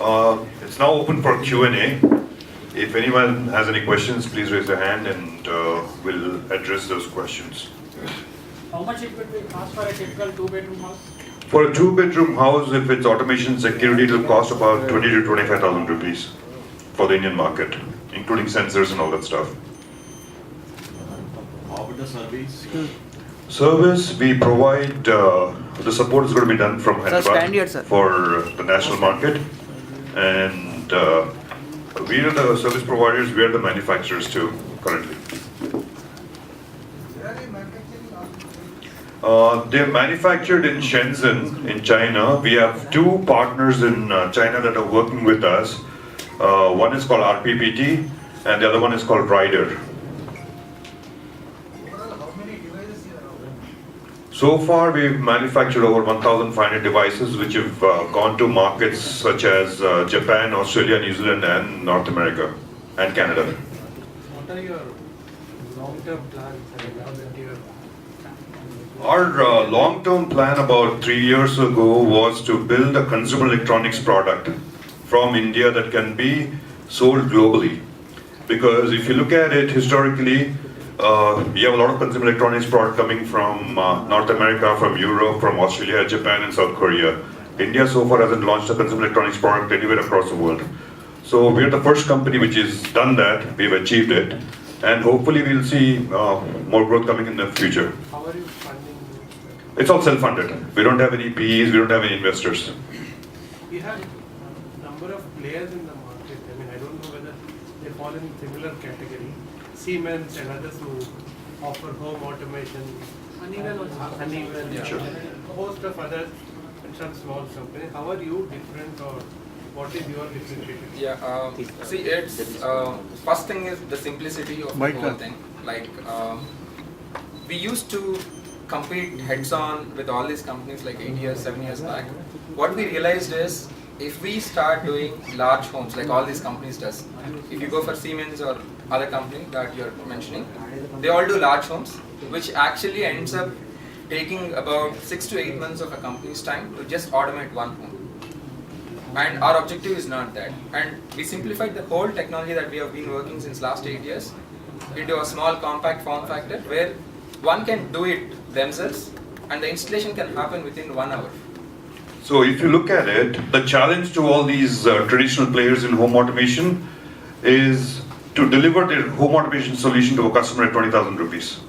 It's now open for Q&A. If anyone has any questions, please raise your hand and we'll address those questions. How much it would cost for a typical 2-bedroom house? For a 2-bedroom house, if it's automation security, it will cost about 20 to 25,000 rupees for the Indian market, including sensors and all that stuff. How about the service? Service, we provide, the support is going to be done from Hyderabad for the national market. And we are the service providers, we are the manufacturers too, currently. They're manufactured in Shenzhen, in China. We have 2 partners in China that are working with us. One is called RPPT and the other one is called Rider. So far, we've manufactured over 1,500 devices which have gone to markets such as Japan, Australia, New Zealand and North America and Canada. What are your long-term plans? Our long-term plan about 3 years ago was to build a consumer electronics product from India that can be sold globally. Because if you look at it historically, you have a lot of consumer electronics product coming from North America, from Europe, from Australia, Japan and South Korea. India so far hasn't launched a consumer electronics product anywhere across the world. So we're the first company which has done that, we've achieved it. And hopefully we'll see more growth coming in the future. How are you funding? It's all self-funded. We don't have any PEs, we don't have any investors. We have a number of players in the market. I mean, I don't know whether they fall in similar category. Siemens and others who offer home automation. Honeywell also. Honeywell, Yeah. Sure. A host of others and some small companies. How are you different or what is your differentiator? Yeah, see, it's first thing is the simplicity of the whole thing. Like, we used to compete heads-on with all these companies like 8 years, 7 years back. What we realized is, if we start doing large homes like all these companies does, if you go for Siemens or other company that you're mentioning, they all do large homes, which actually ends up taking about 6 to 8 months of a company's time to just automate one home. And our objective is not that. And we simplified the whole technology that we have been working since last 8 years into a small compact form factor where one can do it themselves and the installation can happen within 1 hour. So if you look at it, the challenge to all these traditional players in home automation is to deliver their home automation solution to a customer at 20,000 rupees.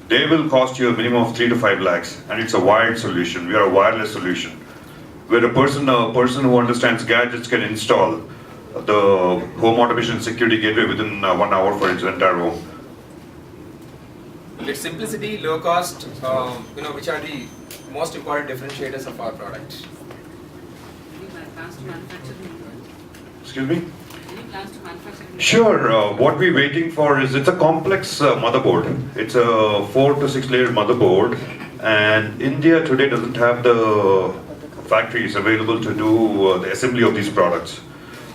They will cost you a minimum of 3 to 5 lakhs and it's a wired solution. We are a wireless solution where a person who understands gadgets can install the home automation security gateway within 1 hour for its entire home. It's simplicity, low cost, which are the most important differentiators of our product. Any plans to manufacture in Excuse me? Any plans to manufacture in Sure. What we're waiting for is, it's a complex motherboard. It's a 4 to 6 layer motherboard, and India today doesn't have the factories available to do the assembly of these products.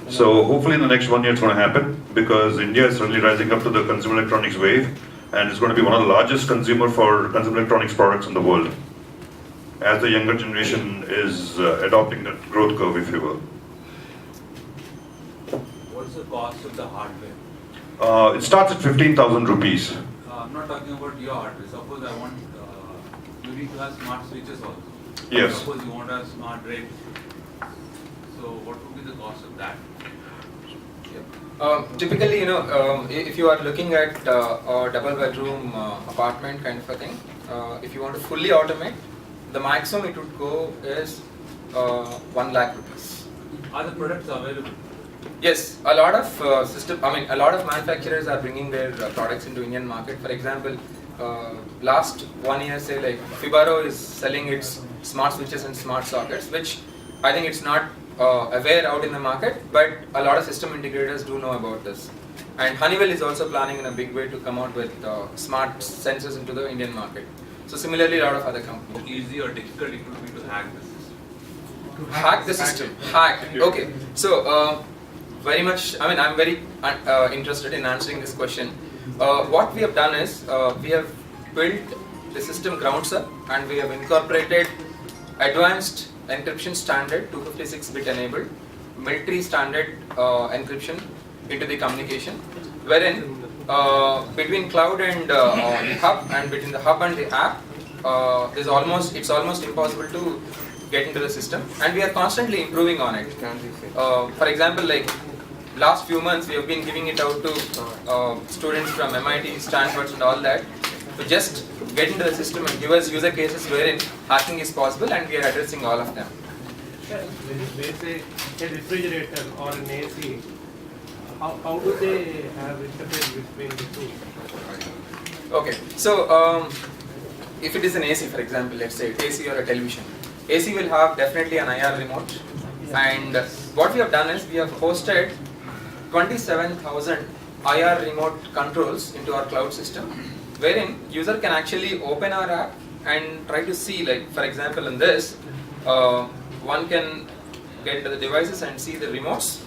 So hopefully in the next 1 year it's going to happen, because India is suddenly rising up to the consumer electronics wave, and it's going to be one of the largest consumer for consumer electronics products in the world, as the younger generation is adopting that growth curve, if you will. What's the cost of the hardware? It starts at 15,000 rupees. I'm not talking about your hardware. Suppose I want, you need to have smart switches also. Yes. Suppose you want a smart rate. So what would be the cost of that? Typically, if you are looking at a double bedroom apartment kind of a thing, if you want to fully automate, the maximum it would go is 1 lakh rupees. Are the products available? Yes, a lot of a lot of manufacturers are bringing their products into Indian market. For example, last 1 year, say like Fibaro is selling its smart switches and smart sockets, which I think it's not aware out in the market, but a lot of system integrators do know about this. And Honeywell is also planning in a big way to come out with smart sensors into the Indian market. So similarly, a lot of other companies. Easy or difficult it would be to hack the system? Hack the system. Hack. Okay. So very much. I mean, I'm very interested in answering this question. What we have done is we have built the system grounds up, and we have incorporated advanced encryption standard 256-bit enabled, military standard encryption into the communication, wherein between cloud and the hub, and between the hub and the app, it's almost impossible to get into the system, and we are constantly improving on it. For example, like last few months, we have been giving it out to students from MIT, Stanford, and all that, to just get into the system and give us user cases wherein hacking is possible, and we are addressing all of them. When they say a refrigerator or an AC, how do they have interface between the two? Okay, so if it is an AC, for example, let's say AC or a television, AC will have definitely an IR remote, and what we have done is we have hosted 27,000 IR remote controls into our cloud system, wherein user can actually open our app and try to see, like for example in this, one can get into the devices and see the remotes.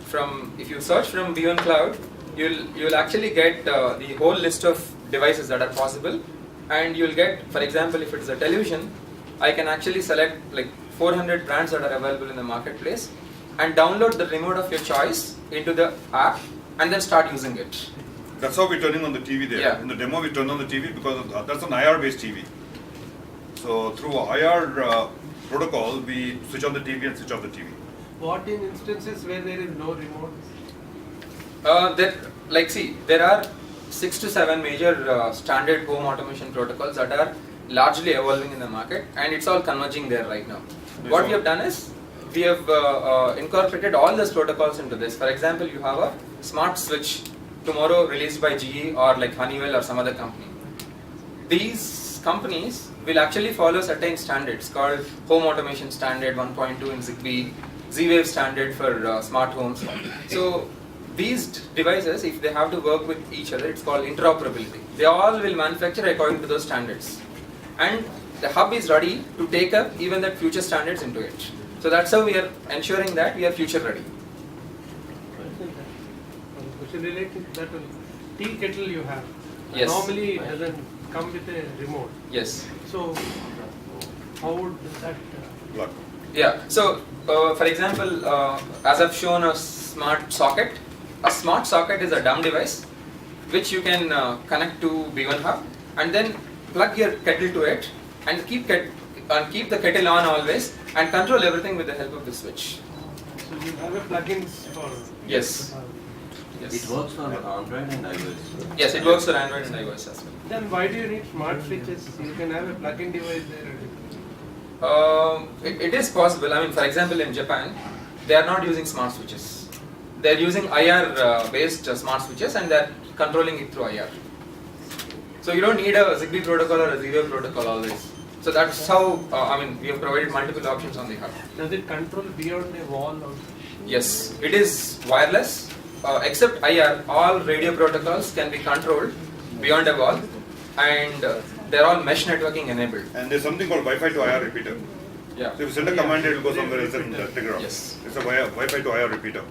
From, if you search from B.One Cloud, you'll actually get the whole list of devices that are possible, and you'll get, for example, if it is a television, I can actually select like 400 brands that are available in the marketplace and download the remote of your choice into the app and then start using it. That's how we're turning on the TV there. Yeah. In the demo, we turned on the TV because that's an IR-based TV. So through IR protocol, we switch on the TV and switch off the TV. What in instances where there is no remote? There are 6 to 7 major standard home automation protocols that are largely evolving in the market, and it's all converging there right now. What we have done is, we have incorporated all those protocols into this. For example, you have a smart switch tomorrow released by GE or like Honeywell or some other company. These companies will actually follow certain standards called Home Automation Standard 1.2 in Zigbee, Z-Wave standard for smart homes. So these devices, if they have to work with each other, it's called interoperability. They all will manufacture according to those standards, and the hub is ready to take up even that future standards into it. So that's how we are ensuring that we are future ready. Question related to that one. Tea kettle you have. Yes. Normally it doesn't come with a remote. Yes. So how would that? Plug. Yeah. So for example, as I've shown a smart socket. A smart socket is a dumb device which you can connect to B.One Hub and then plug your kettle to it and keep the kettle on always and control everything with the help of the switch. So you have a plugins for. Yes. Yes. It works for Android and iOS. Yes, it works for Android and iOS as well. Then why do you need smart switches? You can have a plug-in device there. It is possible. I mean, for example, in Japan, they are not using smart switches. They are using IR-based smart switches, and they are controlling it through IR. So you don't need a Zigbee protocol or a Z-Wave protocol always. So that's how, we have provided multiple options on the hub. Does it control beyond a wall also? Yes, it is wireless. Except IR, all radio protocols can be controlled beyond a wall, and they're all mesh networking enabled. And there's something called Wi-Fi to IR repeater. Yeah. So if you send a command, it will go somewhere else and trigger off. Yes. It's a Wi-Fi to IR repeater.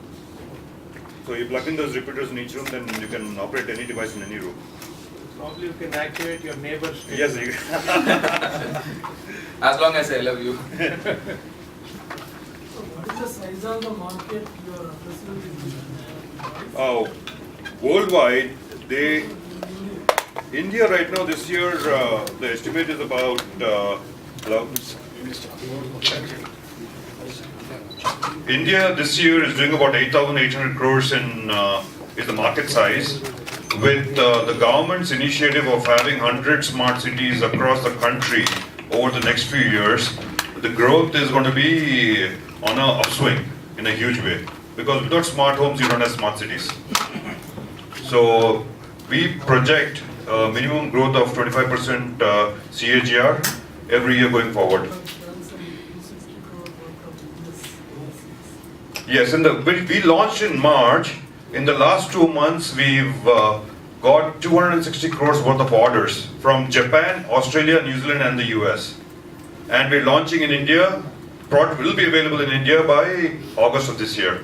So you plug in those repeaters in each room, then you can operate any device in any room. Probably you can activate your neighbor's. Yes, you As long as I love you. So what is the size of the market you are addressing? Worldwide, India right now this year, the estimate is about, India this year is doing about 8,800 crores is the market size. With the government's initiative of having 100 smart cities across the country over the next few years, the growth is going to be on an upswing in a huge way. Because without smart homes, you don't have smart cities. So we project minimum growth of 25% CAGR every year going forward. Yes, we launched in March. In the last 2 months, we've got 260 crores worth of orders from Japan, Australia, New Zealand, and the US. And we're launching in India. Product will be available in India by August of this year.